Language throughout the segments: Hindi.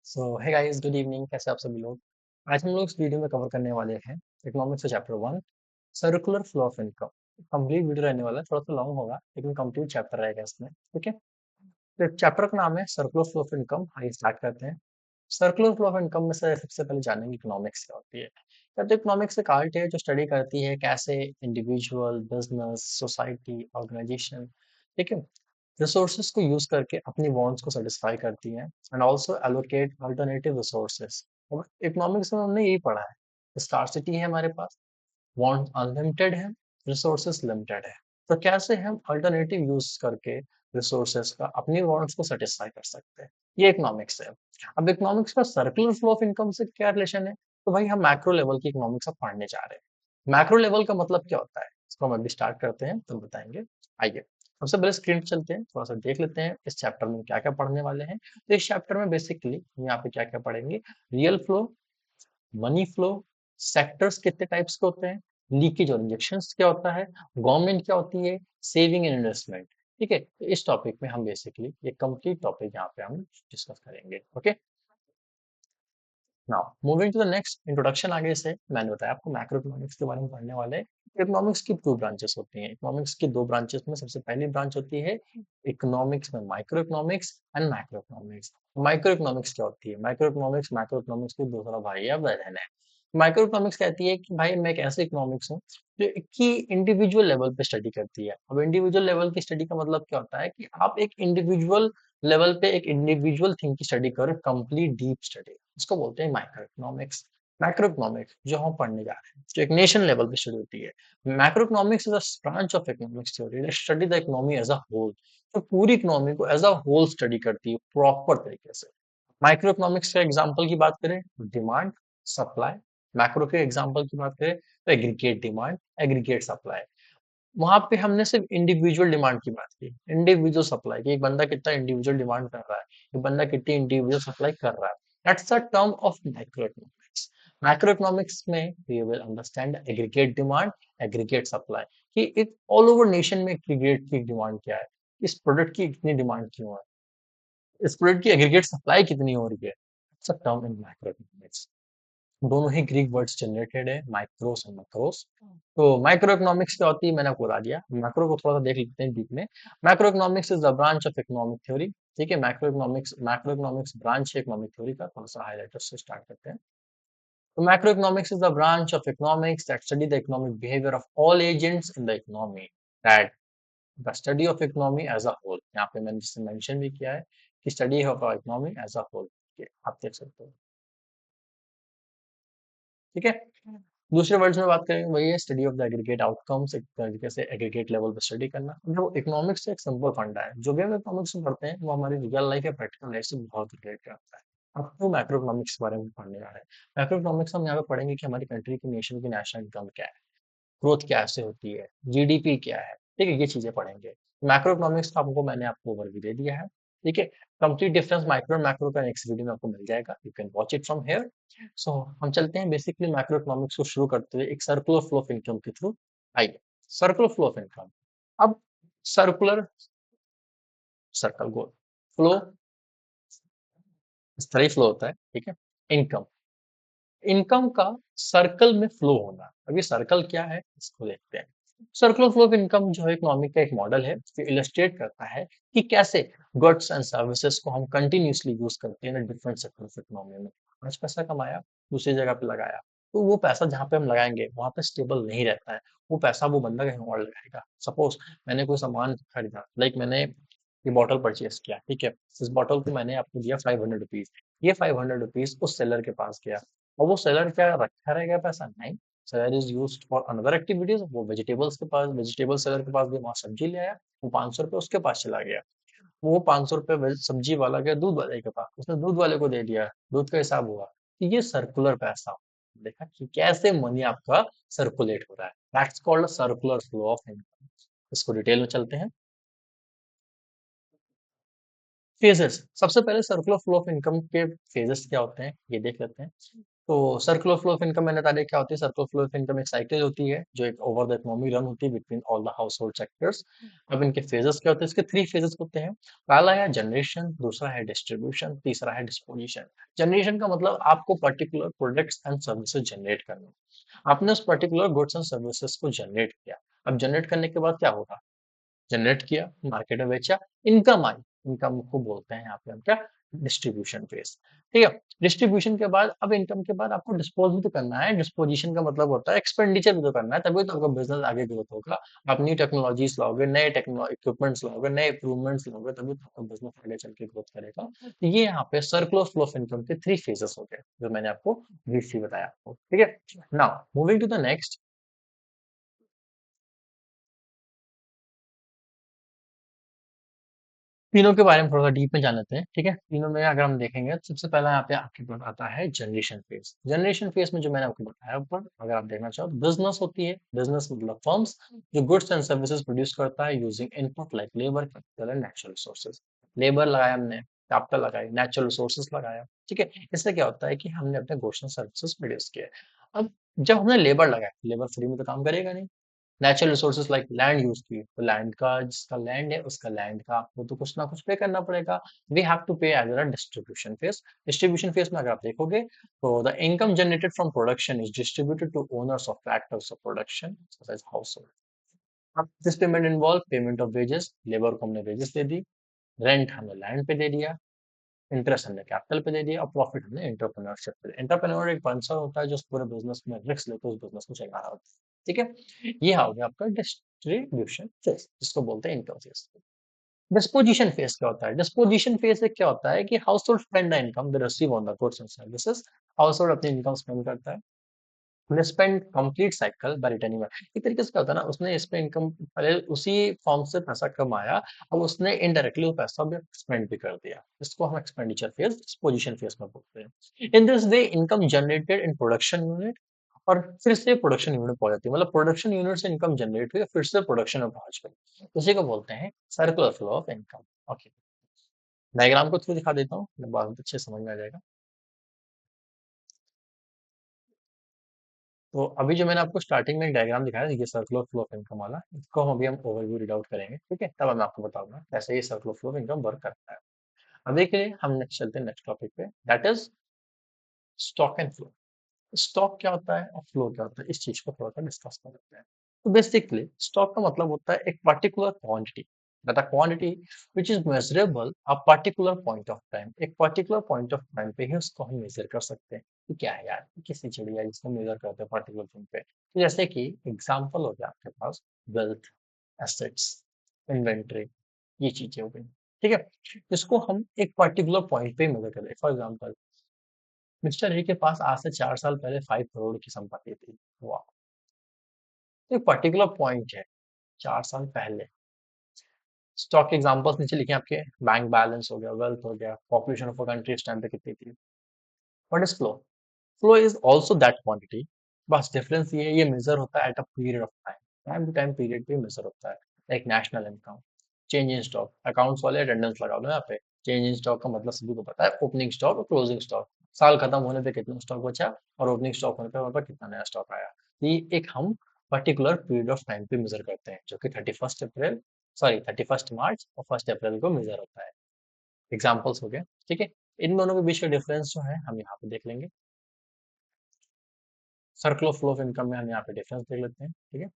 Hey guys, good evening. कैसे आप सभी लोग? आज हम लोग इस वीडियो में कवर करने वाले हैं इकोनॉमिक्स का chapter 1, circular flow of income. Complete video रहने वाला है, थोड़ा सा लॉन्ग होगा लेकिन कंप्लीट चैप्टर रहेगा इसमें। ठीक है, तो चैप्टर का नाम है सर्कुलर फ्लो ऑफ इनकम। आइए स्टार्ट करते हैं। सर्कुलर फ्लो ऑफ इनकम में से सबसे पहले जानेंगे इकोनॉमिक्स क्या होती है। तो इकोनॉमिक्स एक आर्ट है जो स्टडी करती है कैसे इंडिविजुअल, बिजनेस, सोसाइटी, ऑर्गेनाइजेशन, ठीक है, रिसोर्सेज को यूज करके अपनी वांट्स को सेटिस्फाई करती है and also allocate alternative resources. और इकोनॉमिक्स में हमने यही पढ़ा है, स्कार्सिटी है हमारे पास, वांट अनलिमिटेड है, रिसोर्सेज लिमिटेड है। तो कैसे हम अल्टरनेटिव यूज करके रिसोर्सेज का अपनी वांट्स को सेटिस्फाई कर सकते हैं, ये इकोनॉमिक्स है। अब इकोनॉमिक्स का सर्कुलर फ्लो ऑफ इनकम से क्या रिलेशन है? तो भाई हम मैक्रो लेवल की इकोनॉमिक्स अब पढ़ने जा रहे हैं। मैक्रो लेवल का मतलब क्या होता है, इसको हम अभी स्टार्ट करते हैं तो बताएंगे। आइए सबसे पहले स्क्रीन पे चलते हैं, थोड़ा सा देख लेते हैं इस चैप्टर में क्या क्या पढ़ने वाले हैं। तो इस चैप्टर में बेसिकली हम यहाँ पे क्या क्या पढ़ेंगे। Real flow, money flow, sectors कितने टाइप्स के होते हैं, लीकेज और इंजेक्शंस क्या होता है, गवर्नमेंट क्या होती है, सेविंग एंड इन्वेस्टमेंट। ठीक है, तो इस टॉपिक में हम बेसिकली ये कंप्लीट टॉपिक यहाँ पे हम डिस्कस करेंगे। Okay, now moving to the next introduction. आगे से मैंने बताया आपको मैक्रो इकोनॉमिक्स के बारे में पढ़ने वाले हैं। इकोनॉमिक्स की दो ब्रांचेस होती हैं। इकोनॉमिक्स की दो ब्रांचेस में सबसे पहली ब्रांच होती है इकोनॉमिक्स में micro economics and macro economics. Micro economics क्या होती है? माइक्रो इकोनॉमिक्स मैक्रो इकोनॉमिक्स की दूसरा भाई या बहन है। माइक्रो इकोनॉमिक्स कहती है कि भाई मैं एक ऐसे इकोनॉमिक्स हूँ जो कि इंडिविजुअल लेवल पे स्टडी करती है। अब इंडिविजुअल लेवल की स्टडी का मतलब क्या होता है कि आप एक इंडिविजुअल लेवल पे एक इंडिविजुअल थिंग की स्टडी करो, कंप्लीट डीप स्टडी, इसको बोलते हैं माइक्रो इकोनॉमिक्स। मैक्रो इकोनॉमिक्स जो हम पढ़ने जा रहे हैं, जो एक नेशन लेवल पे स्टडी होती है। Macro economics is a branch of economics theory, study the economy as a whole. तो पूरी इकोनॉमी को एज अ होल स्टडी करती है प्रॉपर तरीके से। माइक्रो इकोनॉमिक्स के एग्जांपल की बात करें, डिमांड, सप्लाई। मैक्रो के एग्जांपल की बात करें तो एग्रीगेट डिमांड, एग्रीगेट सप्लाई। वहां पे हमने सिर्फ इंडिविजुअल डिमांड की बात की, इंडिविजुअल सप्लाई की, एक बंदा कितना इंडिविजुअल डिमांड कर रहा है, एक बंदा कितनी इंडिविजुअल सप्लाई कर रहा है। That's a term of macro economics. Macro economics में we will understand aggregate demand, aggregate supply, कि एक ऑल ओवर नेशन में एग्रीगेट की डिमांड क्या है, इस प्रोडक्ट की इतनी डिमांड क्यों है, इस प्रोडक्ट की एग्रीगेट सप्लाई कितनी हो रही है। It's a term in macro economics. दोनों ही ग्रीक वर्ड्स जनरेटेड है, माइक्रोस और मैक्रोस। तो माइक्रो इकोनॉमिक्स क्या होती है मैंने आपको बता दिया। मैक्रो को थोड़ा सा देख लेते हैं डीप में। Macro economics is the branch of economic theory. ठीक है, मैक्रो इकोनॉमिक्स ब्रांच है इकोनॉमिक थ्योरी का। थोड़ा सा हाईलाइटर से स्टार्ट करते हैं। तो macro economics is the branch of economics that study the economic behaviour of all agents in the economy, that the study of economy as a whole. यहाँ पे मैंने जिससे मेंशन भी किया है कि study of economy as a whole, आप देख सकते हो। ठीक है, दूसरे वर्ड्स में बात करेंगे वही है study of the aggregate outcomes, एक तरीके से एग्रीगेट लेवल पे स्टडी करना। जो इकोनॉमिक्स से एक सिंपल फंडा है, जो भी हम इकोनॉमिक्स में पढ़ते हैं वो हमारी रियल लाइफ या प्रैक्टिकल लाइफ से बहुत रिलेट करता है। अब तो मैक्रो इकोनॉमिक्स के बारे में पढ़ने जा रहे हैं। मैक्रो इकोनॉमिक्स हम यहाँ पे पढ़ेंगे कि हमारी कंट्री की, नेशन की नेशनल इनकम क्या है, ग्रोथ कैसे होती है, जीडीपी क्या है। ठीक है, ये चीजें पढ़ेंगे। मैक्रो इकोनॉमिक्स का आपको मैंने आपको ओवरव्यू दे दिया है। ठीक है, कंप्लीट डिफरेंस माइक्रो और मैक्रो का नेक्स्ट वीडियो में आपको मिल जाएगा, you can watch it from here. So हम चलते हैं बेसिकली मैक्रो इकोनॉमिक्स को शुरू करते हुए एक सर्कुलर फ्लो ऑफ इनकम के थ्रू। आइए, सर्कुलर फ्लो ऑफ इनकम। अब सर्कुलर, सर्कल गोल फ्लो, इस तरह फ्लो होता है। ठीक है, इनकम, इनकम का सर्कल में फ्लो होना। अब ये सर्कल क्या है इसको देखते हैं। सर्कुलर फ्लो ऑफ इनकम जो है इकोनॉमिक का एक मॉडल है जो इलस्ट्रेट करता है कि कैसे गुड्स एंड सर्विसेज को हम कंटिन्यूसली यूज करते हैं डिफरेंट सेक्टर ऑफ इकोनॉमी में। आज पैसा कमाया, दूसरी जगह पे लगाया, तो वो पैसा जहाँ पे हम लगाएंगे वहां पे स्टेबल नहीं रहता है। वो पैसा वो बंदा कहीं और लगाएगा। सपोज मैंने कोई सामान खरीदा, लाइक मैंने ये बॉटल परचेस किया। ठीक है, इस बॉटल को मैंने आपको दिया 500 रुपीज। ये 500 रुपीज उस सेलर के पास गया, और वो सेलर क्या रखा रहेगा पैसा? नहीं, seller is used for another activities. वो वेजिटेबल्स के पास, वेजिटेबल सेलर के पास गया, वहां सब्जी ले आया, वो 500 रुपये उसके पास चला गया। वो 500 रुपये सब्जी वाला गया दूध वाले के पास, उसने दूध वाले को दे दिया, दूध का हिसाब हुआ। तो ये सर्कुलर पैसा, देखा कि कैसे मनी आपका सर्कुलेट हो रहा है। That's called circular flow of income. इसको डिटेल में चलते हैं। फेजेस, सबसे पहले सर्कुलर फ्लो ऑफ इनकम के फेजेस क्या होते हैं ये देख लेते हैं। तो सर्कुलर फ्लो ऑफ इनकम मैंने बता दिया क्या होती है। सर्कुलर फ्लो ऑफ इनकम एक साइकिल होती है जो एक ओवर द इकोनॉमी रन होती है between all the house hold sectors. अब इनके फेजेस क्या होते हैं, इसके थ्री फेजेस होते हैं। पहला है जनरेशन, दूसरा है डिस्ट्रीब्यूशन, तीसरा है डिस्पोजिशन। जनरेशन का मतलब आपको particular products and services generate करना। आपने उस पर्टिकुलर गुड्स एंड सर्विसेज को जनरेट किया। अब जनरेट करने के बाद क्या होगा, जनरेट किया, मार्केट में बेचा, इनकम आई। इनकम को बोलते हैं यहाँ पे हम क्या, डिस्ट्रीब्यूशन फेज। ठीक है। डिस्ट्रीब्यूशन के बाद, अब इनकम के बाद आपको डिस्पोज भी तो करना है। डिस्पोजिशन का मतलब होता है एक्सपेंडिचर भी तो करना है, तभी तो आपका बिजनेस आगे ग्रोथ होगा। आप न्यू टेक्नोलॉजीज लाओगे, नए इक्विपमेंट्स लाओगे, नए इंप्रूवमेंट्स लाओगे, तभी तो आपका बिजनेस आगे चल के ग्रोथ करेगा। तो ये यहाँ पे सर्कुलर फ्लो ऑफ इनकम के थ्री फेजेस हो गए जो मैंने आपको ब्रीफली बताया आपको। ठीक है। Now moving to the next, तीनों के बारे में थोड़ा सा डीप में जान लेते हैं। ठीक है। तीनों में अगर हम देखेंगे तो सबसे पहला यहाँ पे आपके पास आता है जनरेशन फेज। जनरेशन फेज में जो मैंने आपको बताया ऊपर, अगर आप देखना चाहो तो बिजनेस होती है। बिजनेस मतलब फर्म्स जो गुड्स एंड सर्विसेज प्रोड्यूस करता है using input like labour, capital and natural resources. Labour लगाया हमने, कैपिटल लगाई, नेचुरल रिसोर्सेज लगाया। ठीक है। इससे क्या होता है कि हमने अपने गुड्स एंड सर्विसेज प्रोड्यूस किए। अब जब हमने लेबर लगाया, लेबर फ्री में तो काम करेगा नहीं। Natural resources like land use की, तो लैंड का, जिसका लैंड है उसका लैंड का आपको तो कुछ ना कुछ पे करना पड़ेगा। We have to pay as a distribution phase. Distribution phase में अगर आप देखोगे तो the income generated from production is distributed to owners of factors of production such as household. अब this payment involve payment of wages, labour को हमने वेजेस दे दी, रेंट हमने लैंड पे दे दिया, इंटरेस्ट हमने कैपिटल पे दे दिया, और प्रॉफिट हमने एंटरप्रेन्योरशिप पे। एंटरप्रेन्योर एक पर्सन होता है जो उस पूरे बिजनेस में रिस्क लेकर उस बिजनेस को चला रहा होता है। ठीक है। ये हो गया आपका डिस्ट्रीब्यूशन फेज, जिसको बोलते हैं इनकम फेज। डिस्पोजिशन फेज क्या होता है, डिस्पोजिशन फेज से क्या होता है कि household spend the income they receive on the goods and services. Household अपनी इनकम स्पेंड करता है, spend complete cycle by returning. एक तरीके से क्या होता है ना, उसने इस पे इनकम पहले उसी फॉर्म से पैसा कमाया, अब उसने इनडायरेक्टली वो पैसा भी स्पेंड भी कर दिया। इसको हम एक्सपेंडिचर फेज, डिस्पोजिशन फेज में बोलते हैं। In this way income generated in production unit, और फिर से प्रोडक्शन यूनिट पहुंच जाती है। मतलब प्रोडक्शन यूनिट से इनकम जनरेट हुई, फिर से प्रोडक्शन में पहुंच गई। उसी को बोलते हैं circular flow of income. Okay. Diagram को थ्रू दिखा देता हूँ, बहुत अच्छे से समझ में आ जाएगा। तो अभी जो मैंने आपको स्टार्टिंग में एक डायग्राम दिखाया, ये सर्कुलर फ्लो ऑफ इनकम वाला, इसको हम अभी हम ओवरव्यू रीड आउट करेंगे। ठीक है। तब मैं आपको बताऊंगा कैसे ये circular flow of income work करता है। अभी के लिए हम नेक्स्ट चलते हैं नेक्स्ट टॉपिक पे, that is stock and flow. Stock क्या होता है और फ्लो क्या होता है, इस चीज को थोड़ा सा डिस्कस करते हैं। तो बेसिकली स्टॉक का मतलब होता है एक particular quantity, that quantity which is measurable a particular point of time. एक पर्टिकुलर पॉइंट ऑफ टाइम पे ही उसको हम मेजर कर सकते हैं कि क्या है यार, किसी चिड़िया जिसको मेजर करते हैं पर्टिकुलर थिंग पे। तो जैसे कि एग्जांपल हो गया आपके पास वेल्थ, एसेट्स, इन्वेंटरी, ये चीजें हो गई। ठीक है। इसको हम एक पर्टिकुलर पॉइंट पे मेजर करें। फॉर एग्जांपल, मिस्टर ए के पास आज से 4 साल पहले 5 करोड़ की संपत्ति थी। वाह। तो एक पर्टिकुलर पॉइंट है 4 साल पहले। स्टॉक के एग्जांपल्स नीचे लिखे आपके, बैंक बैलेंस हो गया, वेल्थ हो गया, पॉपुलेशन ऑफ अ कंट्री इस टाइम पे कितनी थी। What is flow? Flow is also that quantity, बस डिफरेंस ये है, ये मेजर होता है at a period of time. Time to time period पे मेजर होता है। Like national income, change in stock, accounts वाले अटेंडेंस लगा लो यहाँ पे। चेंज इन स्टॉक का मतलब सभी को पता है, ओपनिंग स्टॉक और क्लोजिंग स्टॉक। साल खत्म होने पे कितना स्टॉक बचा, और ओपनिंग स्टॉक होने पे वहां पर कितना नया स्टॉक आया। ये एक हम पर्टिकुलर पीरियड ऑफ टाइम पे मेजर करते हैं, जो कि 31 अप्रैल, सॉरी 31 मार्च और 1 अप्रैल को मेजर होता है। एग्जाम्पल्स हो गए। ठीक है। इन दोनों के बीच का डिफरेंस जो है हम यहाँ पे देख लेंगे। सर्कुलर फ्लो ऑफ इनकम में हम यहाँ पे डिफरेंस देख लेते हैं। ठीक है।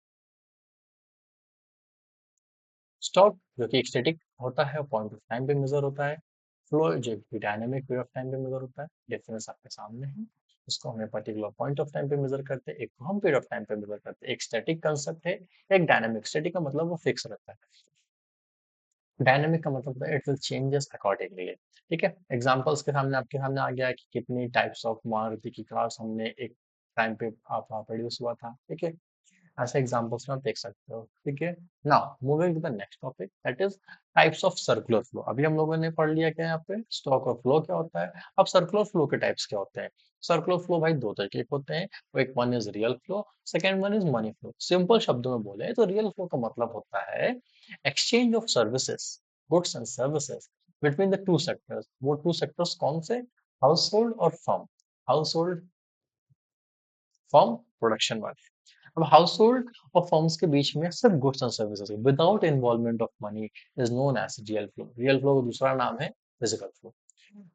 स्टॉक जो कि स्टैटिक होता है, पॉइंट ऑफ टाइम पे मेजर होता है। फ्लो जो कि डायनामिक पीरियड ऑफ टाइम पे मेजर होता है। डिफरेंस आपके सामने है। इसको हमें पर्टिकुलर पॉइंट ऑफ टाइम पे मेजर करते हैं, एक को हम पीरियड ऑफ टाइम पे मेजर करते हैं। एक स्टैटिक कंसेप्ट है, एक डायनामिक। स्टैटिक का मतलब वो फिक्स रहता है, डायनामिक का मतलब होता है इट विल चेंजेस अकॉर्डिंगली। ठीक है। एग्जांपल्स के सामने आपके सामने आ गया है कि कितनी टाइप्स ऑफ मारुति की कार्स हमने एक टाइम पे आप प्रोड्यूस हुआ था। ठीक है। ऐसे एग्जांपल्स में आप देख सकते हो। ठीक है। Now moving to the next topic, that is types of circular flow. अभी हम लोगों ने पढ़ लिया क्या यहाँ पे, स्टॉक और फ्लो क्या होता है। अब सर्कुलर फ्लो के टाइप्स क्या होते हैं। सर्कुलर फ्लो भाई दो तरीके के होते हैं। वो एक one is real flow, second one is money flow. Simple शब्दों में बोले तो रियल फ्लो का मतलब होता है exchange of services, goods and services between the two sectors. वो टू सेक्टर्स कौन से, हाउस होल्ड और firm. Household firm production वाले। अब हाउसहोल्ड और फर्म्स के बीच में सिर्फ goods and services without involvement of money is known as real flow. Real flow का दूसरा नाम है फिजिकल फ्लो।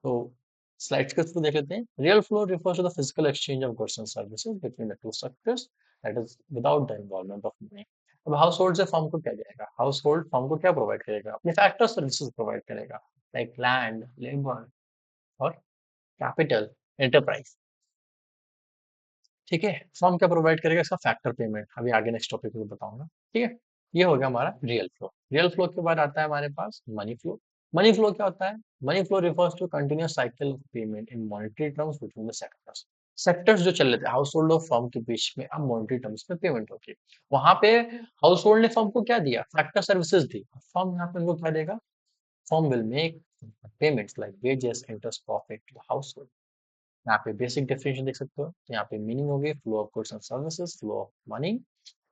तो स्लाइड्स के थ्रू देख लेते हैं। Real flow refers to the physical exchange of goods and services between the two sectors, that is without the involvement of money. अब हाउस होल्ड से फर्म को क्या देगा? हाउस होल्ड फर्म को क्या प्रोवाइड करेगा? अपने फैक्टर सर्विसेज प्रोवाइड करेगा, लाइक लैंड, लेबर और कैपिटल, एंटरप्राइज। ठीक है, फर्म क्या प्रोवाइड करेगा? इसका फैक्टर पेमेंट। अभी आगे नेक्स्ट टॉपिक में बताऊंगा। ठीक है, ये हो गया हमारा रियल फ्लो। रियल फ्लो के बाद आता है हमारे पास मनी फ्लो। मनी फ्लो क्या होता है? Money flow refers to continuous cycle of payment in monetary terms between the sectors. Sectors जो चल रहे थे हाउस होल्ड और फर्म के बीच में, अब मॉनेटरी टर्म्स में पेमेंट होती है। वहां पे हाउस होल्ड ने फर्म को क्या दिया? फैक्टर सर्विसेज दी। फर्म यहाँ पे उनको क्या देगा? Firm will make payments like wages, interest, profit to household. यहाँ पे बेसिक डेफिनेशन देख सकते हो। तो यहाँ पे मीनिंग हो गई flow of goods and services, flow of money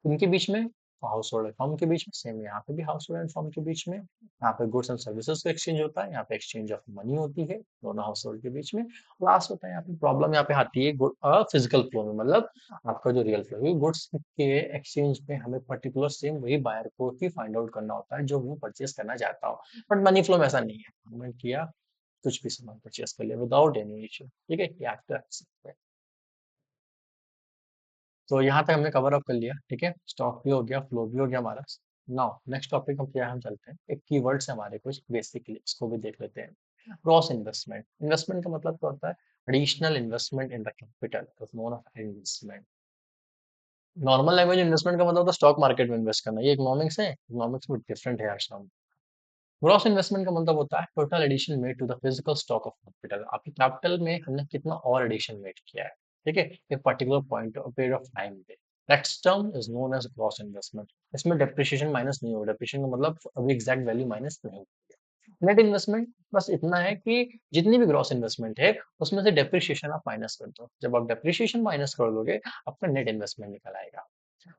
इनके बीच में, हाउस होल्ड एंड फर्म के बीच में। सेम यहाँ पे भी हाउस होल्ड एंड फर्म के बीच में। यहाँ पे गुड्स एंड सर्विसेज का एक्सचेंज होता है, यहाँ पे एक्सचेंज ऑफ मनी होती है दोनों हाउस होल्ड के बीच में। लास्ट होता है यहाँ पे प्रॉब्लम, यहाँ पे आती है फिजिकल फ्लो में, मतलब आपका जो रियल फ्लो है गुड्स के एक्सचेंज में हमें पर्टिकुलर सेम वही बायर को ही फाइंड आउट करना होता है जो वो परचेज करना चाहता हो। बट मनी फ्लो में ऐसा नहीं है, हमने किया कुछ भी सामान परचेज कर लिया विदाउट एनी इशू। ठीक है, ये आप कर सकते हैं। तो यहाँ तक हमने कवर अप कर लिया। ठीक है, स्टॉक भी हो गया, फ्लो भी हो गया हमारा। नाउ नेक्स्ट टॉपिक हम क्या हम चलते हैं, एक कीवर्ड्स है हमारे कुछ बेसिकली, इसको भी देख लेते हैं। Cross investment. इन्वेस्टमेंट का मतलब क्या होता है? Additional investment in the capital is known of investment. Normal language investment का मतलब होता है स्टॉक मार्केट में इन्वेस्ट करना, ये इकोनॉमिक्स है, इकोनॉमिक्स में डिफरेंट है यार। ग्रॉस इन्वेस्टमेंट का मतलब होता है total addition made to the physical stock of capital. आपकी कैपिटल में हमने कितना और एडिशन मेड किया है, ठीक है, एक particular point period of time पे। Next term is known as gross investment. इसमें डेप्रिसिएशन माइनस नहीं होगा, डेप्रिसिएशन का मतलब अभी एग्जैक्ट वैल्यू माइनस नहीं होगी। नेट इन्वेस्टमेंट बस इतना है कि जितनी भी ग्रॉस इन्वेस्टमेंट है उसमें से डेप्रिसिएशन आप माइनस कर दो। जब आप डेप्रिसिएशन माइनस कर दोगे आपका नेट इन्वेस्टमेंट निकल आएगा।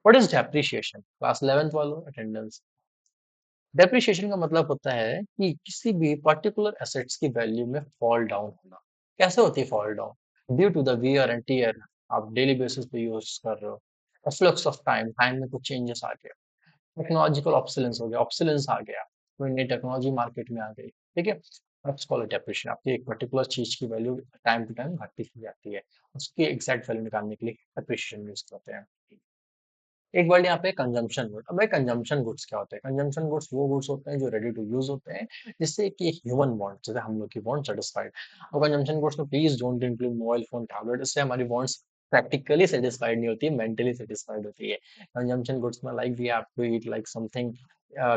What is depreciation? Class 11th वालों अटेंडेंस। डेप्रिसिएशन का मतलब होता है कि किसी भी पर्टिकुलर एसेट्स की वैल्यू में फॉल डाउन होना। कैसे होती है fall down? Due to the wear and tear, आप डेली बेसिस पे यूज कर रहे हो। फ्लक्स ऑफ टाइम, टाइम में कुछ चेंजेस आ गया। टेक्नोलॉजिकल ऑब्सोलेंस हो गया, ऑब्सोलेंस आ गया, कोई नई टेक्नोलॉजी मार्केट में आ गई। ठीक है, दैट्स कॉल्ड डेप्रिसिएशन। आपकी एक पर्टिकुलर चीज की वैल्यू टाइम टू टाइम घटती ही जाती है, उसकी एग्जैक्ट वैल्यू निकालने के लिए डेप्रिसिएशन यूज करते हैं। एक वर्ड यहाँ पे कंजम्पशन गुड। अब भाई कंजम्पशन गुड्स क्या होते हैं? कंजम्पशन गुड्स वो गुड्स होते हैं जो रेडी टू यूज होते हैं, जिससे कि एक ह्यूमन वांट, जैसे हम लोग की वांट सेटिस्फाइड। और कंजम्पशन गुड्स में please don't include mobile phone, tablet. इससे हमारी वांट्स प्रैक्टिकली सेटिस्फाइड नहीं होती, मेंटली सेटिस्फाइड होती है। कंजम्पशन गुड्स में like we have to eat like something,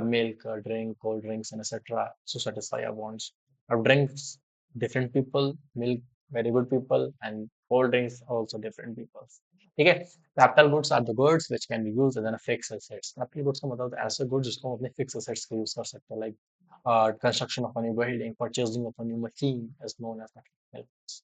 milk, drink, cold drinks and etcetera to satisfy our wants. Of drinks, different people, milk, very good people, and cold drinks also different people. ठीक है, capital goods are the goods which can be used as an fixed assets. Capital goods का मतलब ऐसे गुड्स जिसको हम अपने फिक्स एसेट्स के यूज कर सकते हैं, like construction of a new building, purchasing of a new machine is known as capital goods.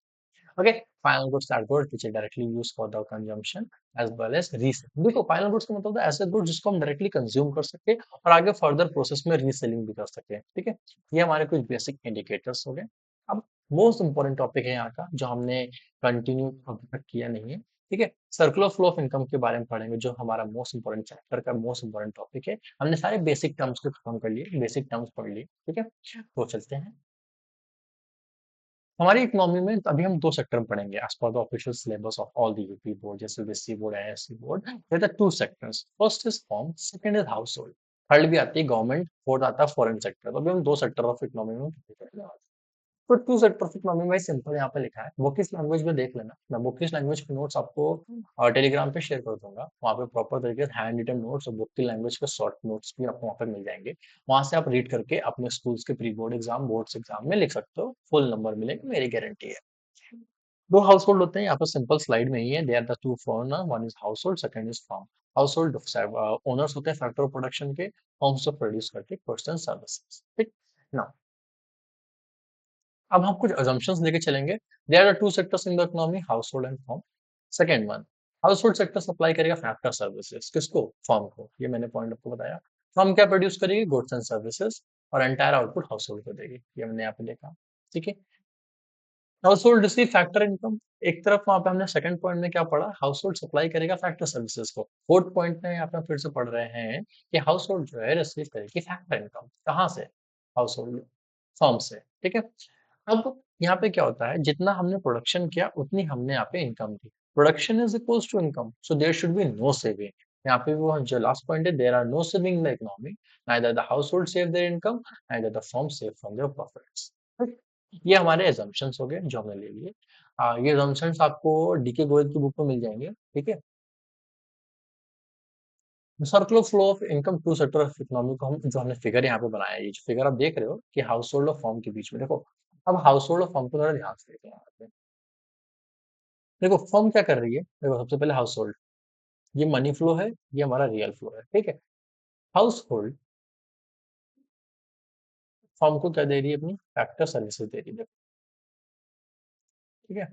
Okay, final goods are goods which are directly used for the consumption as well as resale. देखो, फाइनल गुड्स का मतलब होता है ऐसे गुड्स जिसको हम डायरेक्टली कंज्यूम कर सके और आगे फर्दर प्रोसेस में रीसेलिंग भी कर सके। ठीक है, ये हमारे कुछ बेसिक इंडिकेटर्स हो गए। अब मोस्ट इंपॉर्टेंट टॉपिक है यहाँ का जो हमने कंटिन्यू अभी तक किया नहीं है। ठीक है, सर्कुलर फ्लो ऑफ इनकम के बारे में पढ़ेंगे, जो हमारा मोस्ट इंपॉर्टेंट चैप्टर का मोस्ट इंपॉर्टेंट टॉपिक है। हमने सारे बेसिक टर्म्स को खत्म कर लिए, बेसिक टर्म्स पढ़ लिए। ठीक है, तो चलते हैं हमारी इकोनॉमी में। अभी हम दो सेक्टर पढ़ेंगे as per the official syllabus of all the UP board, जैसे BSc board, ISC board. There are two sectors, first is form, second is household. Third भी आती है गवर्नमेंट, फोर्थ आता है फॉरेन सेक्टर। तो अभी हम दो सेक्टर ऑफ इकोनॉमी में तो टू सेट परफेक्ट नॉमी में सिंपल यहाँ पे लिखा है। वो किस लैंग्वेज में देख लेना, मैं वो किस लैंग्वेज के नोट्स आपको टेलीग्राम पे शेयर कर दूंगा। वहाँ पे प्रॉपर तरीके से हैंड रिटन नोट्स और बुक की लैंग्वेज के शॉर्ट नोट्स भी आपको वहाँ पे मिल जाएंगे। वहां से आप रीड करके अपने स्कूल्स के pre board exam, boards exam में लिख सकते हो, फुल नंबर मिलेंगे, मेरी गारंटी है। दो हाउस होल्ड होते हैं यहाँ पर, सिंपल स्लाइड में ही है। They are the two former, one is household, second is firm. Household owners होते हैं फैक्टर ऑफ प्रोडक्शन के, फॉर्म्स ऑफ प्रोड्यूस करके पर्सन सर्विसेज। ठीक ना, अब हम कुछ assumptions लेके चलेंगे। There are two sectors in the economy, household and firm. Second one, household sector supply करेगा फैक्टर सर्विसेज, किसको? फर्म को। ये मैंने पॉइंट आपको बताया। फर्म क्या प्रोड्यूस करेगी? गुड्स एंड सर्विसेज, और एंटायर आउटपुट हाउस होल्ड को देगी। ये हमने यहाँ पे देखा। ठीक है, house hold receive factor income, एक तरफ वहाँ पे हमने सेकंड पॉइंट में क्या पढ़ा, हाउस होल्ड सप्लाई करेगा फैक्टर सर्विसेज को। फोर्थ पॉइंट में यहाँ पे हम फिर से पढ़ रहे हैं कि हाउस होल्ड जो है रिसीव करेगी फैक्टर इनकम, कहाँ से, हाउस होल्ड फर्म से, ठीक है। अब यहाँ पे क्या होता है, जितना हमने प्रोडक्शन किया उतनी हमने यहाँ पे इनकम दी। Production is equals to income, so there should be no saving. यहाँ पे वो जो लास्ट पॉइंट है, there are no saving in the economy, neither the household save their income, neither the firm save from their profits. ये हमारे एजम्पशंस हो गए जो हमने ले लिए। ये एजम्पशंस आपको डीके गोयल की बुक में मिल जाएंगे, ठीक है। Circular flow of income two sector of economy को हम जो हमने फिगर यहाँ पे बनाया है, ये जो फिगर आप देख रहे हो कि हाउस होल्ड और फर्म के बीच में, देखो अब हाउस होल्ड और फर्म को थोड़ा ध्यान से देखो यहाँ पे। देखो फर्म क्या कर रही है, देखो सबसे पहले हाउस होल्ड, ये मनी फ्लो है, ये हमारा रियल फ्लो है, ठीक है। हाउस होल्ड फर्म को क्या दे रही है, अपनी फैक्टर सर्विसेज दे रही है, ठीक है।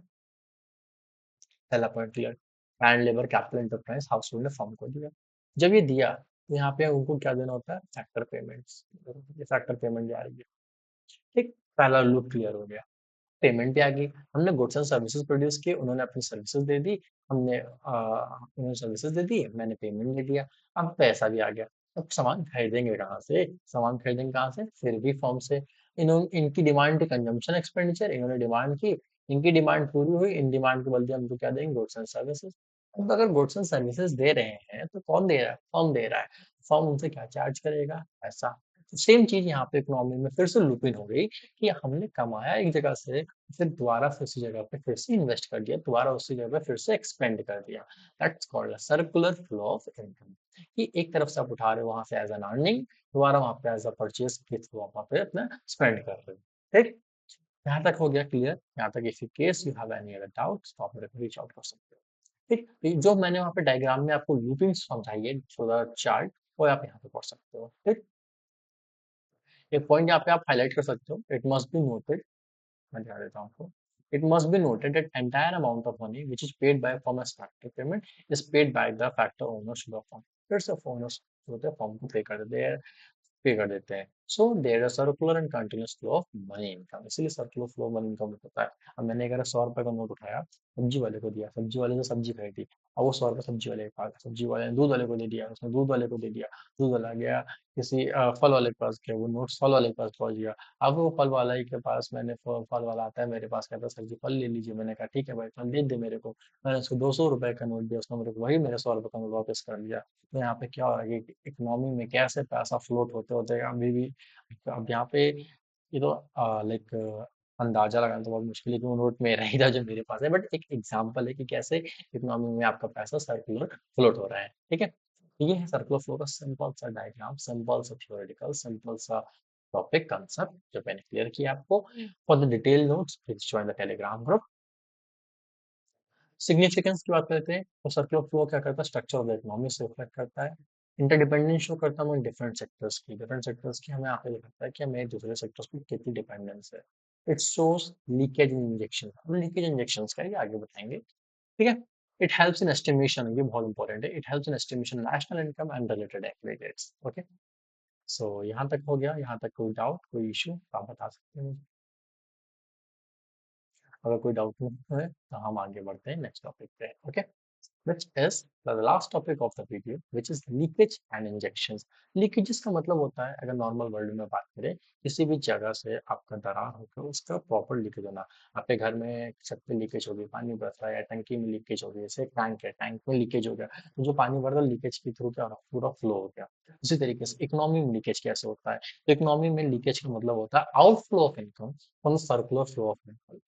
पहला point clear. Hand labour capital enterprise house hold ने फर्म को दिया। जब ये दिया तो यहाँ पे उनको क्या देना होता है, फैक्टर पेमेंट्स, ये फैक्टर पेमेंट जा रही है, ठीक। पहला लूप क्लियर हो गया। पेमेंट भी आ गई, हमने गुड्स एंड सर्विसेज प्रोड्यूस किए, उन्होंने अपनी सर्विसेज दे दी, हमने उन्होंने सर्विसेज दे दी, मैंने पेमेंट दे दिया। अब पैसा भी आ गया। अब सामान खरीदेंगे कहाँ से, सामान खरीदेंगे कहाँ से, फिर भी फर्म से। इनकी डिमांड थी कंजम्पशन एक्सपेंडिचर, इन्होंने डिमांड की, इनकी डिमांड पूरी हुई, इन डिमांड के बदले हमको क्या देंगे, गुड्स एंड सर्विसेज। अब अगर गुड्स एंड सर्विसेज दे रहे हैं तो कौन दे रहा है, फर्म दे रहा है। फर्म उनसे क्या चार्ज करेगा, पैसा। सेम चीज यहाँ पे इकोनॉमी में फिर से लूप इन हो गई कि हमने कमाया एक जगह से, फिर दोबारा फिर उसी जगह पे फिर से इन्वेस्ट कर दिया, दोबारा उसी जगह पे फिर से एक्सपेंड कर दिया। That's called circular flow of income, कि एक तरफ से आप उठा रहे हो वहां से एज एन अर्निंग, दोबारा वहां पे एज अ परचेज के थ्रू आप वहां पे अपना स्पेंड कर रहे हो, ठीक। यहाँ तक हो गया क्लियर, यहाँ तक। If in case you have any other doubts तो आप मेरे को रीच आउट कर सकते हो, ठीक। तो जो मैंने वहाँ पे डायग्राम में आपको लूपिंग समझाई है थ्रू द चार्ट, वो आप यहाँ पे पढ़ सकते हो, ठीक। एक पॉइंट यहाँ पे आप हाईलाइट कर सकते हो, इट मस्ट बी नोटेड, मैं ध्यान देता हूँ आपको। It must be noted that entire amount of money which is paid by firm as factor payment is paid by the factor owners to the firm. फिर से owners जो होते हैं फर्म को पे कर देते हैं। So there a circular and continuous flow of money income, इसीलिए सर्कुलर फ्लो मनी इनकम होता है। अब मैंने अगर 100 रुपए का नोट उठाया, सब्जी वाले को दिया, सब्जी वाले ने सब्जी खरीदी, अब वो 100 रुपए सब्जी वाले के पास, सब्जी वाले ने दूध वाले को दे दिया, उसने दूध वाले को दे दिया, दूध वाला गया किसी फल वाले के पास गया, वो नोट फल वाले के पास पहुंच गया। अब वो फल वाला ही के पास, मैंने फल वाला आता है मेरे पास, कहता है सर जी फल ले लीजिए, मैंने कहा ठीक है भाई फल दे दे मेरे को। मैंने उसको 200 रुपए का नोट दिया, उसने मेरे को वही मेरे 100 रुपए का नोट वापस कर दिया। तो यहाँ पे क्या हो रहा है कि इकोनॉमी में कैसे पैसा फ्लोट होते होते अभी भी, अब यहाँ पे ये तो लाइक अंदाजा लगाना तो बहुत मुश्किल है कि वो नोट मेरा ही था जो मेरे पास है, बट एक एग्जांपल है कि कैसे इकोनॉमी में आपका पैसा सर्कुलर फ्लोट हो रहा है, ठीक है। तो ये है सर्कुलर फ्लो का सिंपल सा डायग्राम, सिंपल सा थ्योरेटिकल, सिंपल सा टॉपिक कंसेप्ट जो मैंने क्लियर किया आपको। For the detail notes please join the Telegram group. Significance की बात करते हैं तो सर्कुलर फ्लो क्या करता है, स्ट्रक्चर ऑफ द इकोनॉमी से रिफ्लेक्ट करता है। इंटरडिपेंडेंस शो करता है डिफरेंट सेक्टर्स की, हमें यहाँ पे दिखाता है कि हमें दूसरे सेक्टर्स की कितनी डिपेंडेंस है। इट शोज लीकेज इंजेक्शन, हम लीकेज इंजेक्शन का ये आगे बताएंगे, ठीक है। इट हेल्प्स इन एस्टिमेशन, ये बहुत इंपॉर्टेंट है, it helps in estimation national income and related activities, okay. So यहाँ तक हो गया, यहाँ तक कोई डाउट कोई इश्यू आप बता सकते हैं। अगर कोई डाउट नहीं है तो हम आगे बढ़ते हैं नेक्स्ट टॉपिक पे, okay. which is the last topic of the video, which is leakage and injections. Leakages का मतलब होता है, अगर नॉर्मल वर्ल्ड में बात करें, किसी भी जगह से आपका दरार होकर उसका प्रॉपर लीकेज होना। आपके घर में छत पे लीकेज हो गई, पानी बरस रहा है, या टंकी में लीकेज हो गई, जैसे टैंक है, टैंक में लीकेज हो गया, तो जो पानी भर रहा है लीकेज के थ्रू क्या हो रहा है, पूरा फ्लो हो गया। उसी तरीके से इकोनॉमी में लीकेज कैसे होता है, तो इकोनॉमी में लीकेज का मतलब होता है outflow of income from circular flow of income,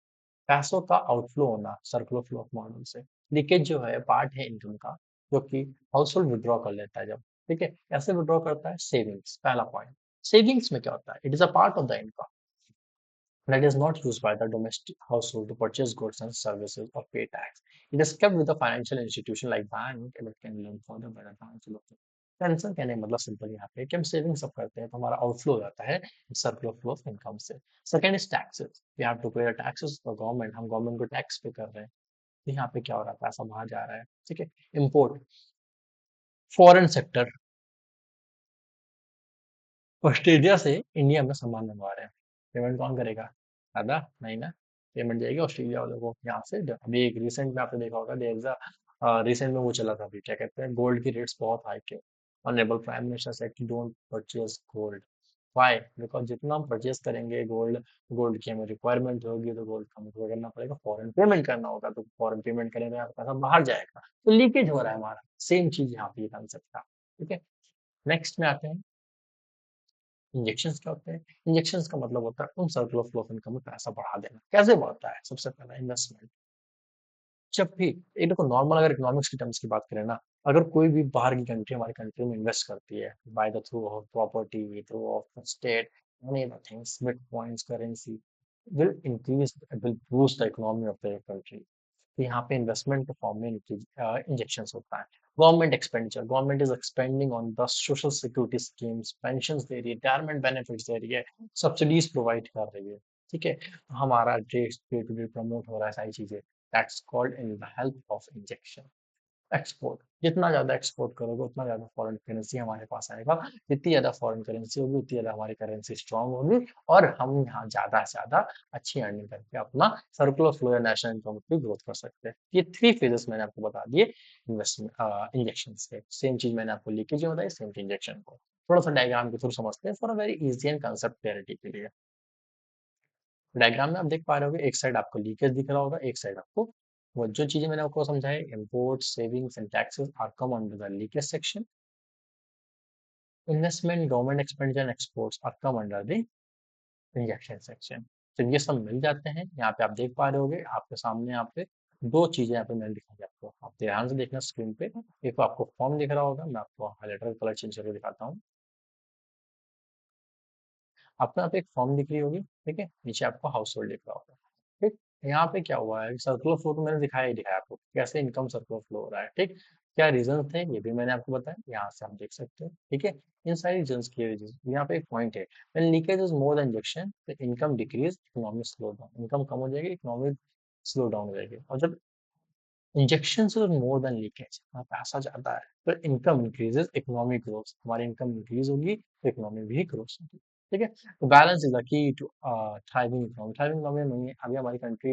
पैसों का आउटफ्लो होना सर्कुलर फ्लो ऑफ मॉडल से। लीकेज जो है पार्ट है इनकम का, जो कि हाउस होल्ड विड्रॉ कर लेता है जब, ठीक है। कैसे विड्रॉ करता है, सेविंग्स, पहला पॉइंट। सेविंग्स में क्या होता है, it is a part of the income that is not used by the domestic household to purchase goods and services or pay tax. It is kept with a financial institution like bank and it can lend further by the financial authority. Answer कहने का मतलब सिंपल यहाँ पे कि हम सेविंग सब करते हैं तो हमारा आउटफ्लो हो जाता है सर्कुलर फ्लो ऑफ इनकम से। Second is taxes, we have to pay the taxes for government, हम गवर्नमेंट को टैक्स पे कर रहे हैं। तो यहाँ पे क्या हो रहा है, पैसा बाहर जा रहा है, ठीक है। इम्पोर्ट, फॉरेन सेक्टर, ऑस्ट्रेलिया से इंडिया में सामान मंगवा रहे हैं, पेमेंट कौन करेगा, दादा नहीं ना, पेमेंट जाएगी ऑस्ट्रेलिया वालों को यहाँ से। अभी एक रिसेंट में आपने देखा होगा, देयर इज अ रिसेंट में वो चला था अभी, क्या कहते हैं, गोल्ड की रेट्स बहुत हाई थे। ऑनरेबल प्राइम मिनिस्टर सेड कि don't purchase gold. Why? Because जितना हम परचेज करेंगे गोल्ड, गोल्ड की हमें रिक्वायरमेंट होगी, तो गोल्ड का हमें क्या करना पड़ेगा, फॉरेन पेमेंट करना होगा, तो फॉरेन पेमेंट करेंगे तो यहाँ पैसा बाहर जाएगा, तो लीकेज हो रहा है हमारा। सेम चीज यहाँ पे कंसेप्ट था। ठीक है, नेक्स्ट में आते हैं, इंजेक्शंस क्या होते हैं? इंजेक्शंस का मतलब होता है उन सर्कुलर फ्लो ऑफ इनकम में पैसा बढ़ा देना। कैसे बढ़ता है? सबसे पहला इन्वेस्टमेंट। जब भी ये देखो, नॉर्मल अगर इकोनॉमिक्स की टर्म्स की बात करें ना, अगर कोई भी बाहर की कंट्री हमारी कंट्री में इन्वेस्ट करती है by the through of property, through of state, any other things, bitcoins, currency, will increase, will boost the economy of their country। तो यहाँ पे इन्वेस्टमेंट के फॉर्म में इंजेक्शन होता है। Government expenditure, government is expending on the social security schemes, pension दे रही है, रिटायरमेंट बेनिफिट्स दे रही है, सब्सिडीज प्रोवाइड कर रही है। ठीक है, हमारा trade day to day promote हो रहा है, सारी चीजें, that's called in the help of injection. Export, जितना ज़्यादा एक्सपोर्ट करोगे उतना ज़्यादा फॉरेन करेंसी हमारे पास आएगा। जितनी ज़्यादा फॉरेन करेंसी होगी उतनी ज़्यादा हमारी करेंसी स्ट्रांग होगी, और हम यहाँ ज़्यादा से ज़्यादा अच्छी अर्निंग करके अपना सर्कुलर फ्लो या नेशनल इनकम की ग्रोथ कर सकते हैं। ये थ्री फेजेस मैंने आपको बता दिए इन्वेस्टमेंट इंजेक्शन के। सेम चीज मैंने आपको लीकेज में बताई, सेम चीज इंजेक्शन को थोड़ा सा डायग्राम के थ्रू समझते हैं for a very easy and concept clarity के लिए। डायग्राम में आप देख पा रहे होगे, एक साइड आपको लीकेज दिख रहा होगा, एक साइड आपको वो जो चीजें मैंने आपको समझाई, import, savings and taxes are come under the leakage section. Investment, government expenditure and exports are come under the injection section. तो ये सब मिल जाते हैं। यहाँ पे आप देख पा रहे होगे, आपके सामने यहाँ पे दो चीजें यहाँ पे मैंने दिखाई आपको, आप ध्यान से देखना स्क्रीन पे। एक तो आपको फॉर्म दिख रहा होगा, मैं आपको हाईलाइटर कलर चेंज करके दिखाता हूँ। आपको यहाँ पे एक फॉर्म दिख रही होगी, ठीक है, नीचे आपको हाउस होल्ड दिख रहा होगा। ठीक, यहाँ पे क्या हुआ है, सर्कुलर फ्लो तो मैंने दिखाया ही दिखाया आपको, कैसे इनकम सर्कुलर फ्लो हो रहा है। ठीक, क्या रीजन थे ये भी मैंने आपको बताया, यहाँ से आप देख सकते हो। ठीक है, इन सारी रीजन की वजह, यहाँ पे एक पॉइंट है, when leakage is more than injection, तो income decrease, economy slow down, income कम हो जाएगी, इकोनॉमी स्लो डाउन हो जाएगी। और जब injection is more than leakage, पैसा ज्यादा है, तो इनकम इंक्रीजेस, इकोनॉमिक ग्रोथ, हमारी इनकम इंक्रीज होगी तो इकोनॉमी भी ग्रोथ होगी। ठीक है, तो balance is the key to thriving economy. Thriving economy नहीं है अभी हमारी कंट्री,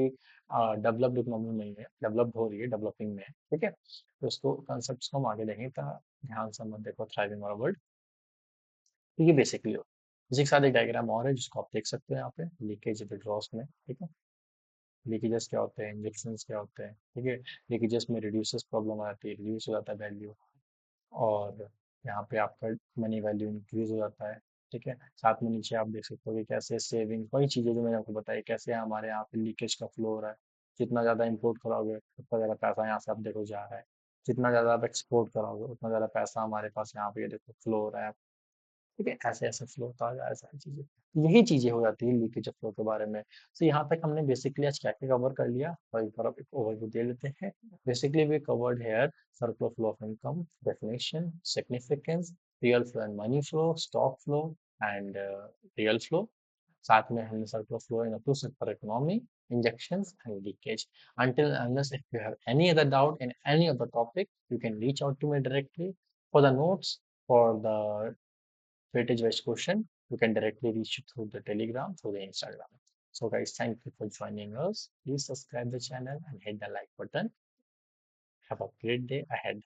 डेवलप्ड इकोनॉमी नहीं है, डेवलप्ड हो रही है, डेवलपिंग में है। ठीक है, तो उसको कंसेप्ट को हम आगे देखें, तो ध्यान से मत देखो थ्राइविंग वाला वर्ड। तो ये बेसिकली हो, इसी के साथ एक डायग्राम और है जिसको आप देख सकते हो यहाँ पे, लीकेज विड्रॉस में। ठीक है, लीकेजेस क्या होते हैं, इंजेक्शंस क्या होते हैं। ठीक है, लीकेजेस में रिड्यूसेस प्रॉब्लम आती है, रिड्यूस हो जाता है वैल्यू, और यहाँ पे आपका मनी वैल्यू इंक्रीज हो जाता है। ठीक है, साथ में नीचे आप देख सकते हो कि कैसे सेविंग, वही चीज़ें जो मैंने आपको बताई, कैसे हमारे यहाँ पे लीकेज का फ्लो हो रहा है। जितना ज़्यादा इंपोर्ट कराओगे उतना ज़्यादा पैसा यहाँ से आप देखो जा रहा है, जितना ज़्यादा आप एक्सपोर्ट कराओगे उतना ज़्यादा पैसा हमारे पास यहाँ पे ये देखो फ्लो हो रहा है। ठीक है, ऐसे ऐसे फ्लो होता जा रहा है सारी चीजें, यही चीजें हो जाती है लीकेज ऑफ फ्लो के बारे में। तो यहाँ तक हमने बेसिकली आज क्या क्या कवर कर लिया, और एक बार अब एक ओवरव्यू दे लेते हैं। Basically we covered here circular flow of income, definition, significance, real flow and money flow, stock flow and real flow. साथ में हमने circular flow in two sector economy, injections and leakage. Until unless if you have any other doubt in any of the topic, you can reach out to me directly for the notes, for the weightage wise question, you can directly reach through the Telegram, through the Instagram. So guys, thank you for joining us. Please subscribe the channel and hit the like button. Have a great day ahead.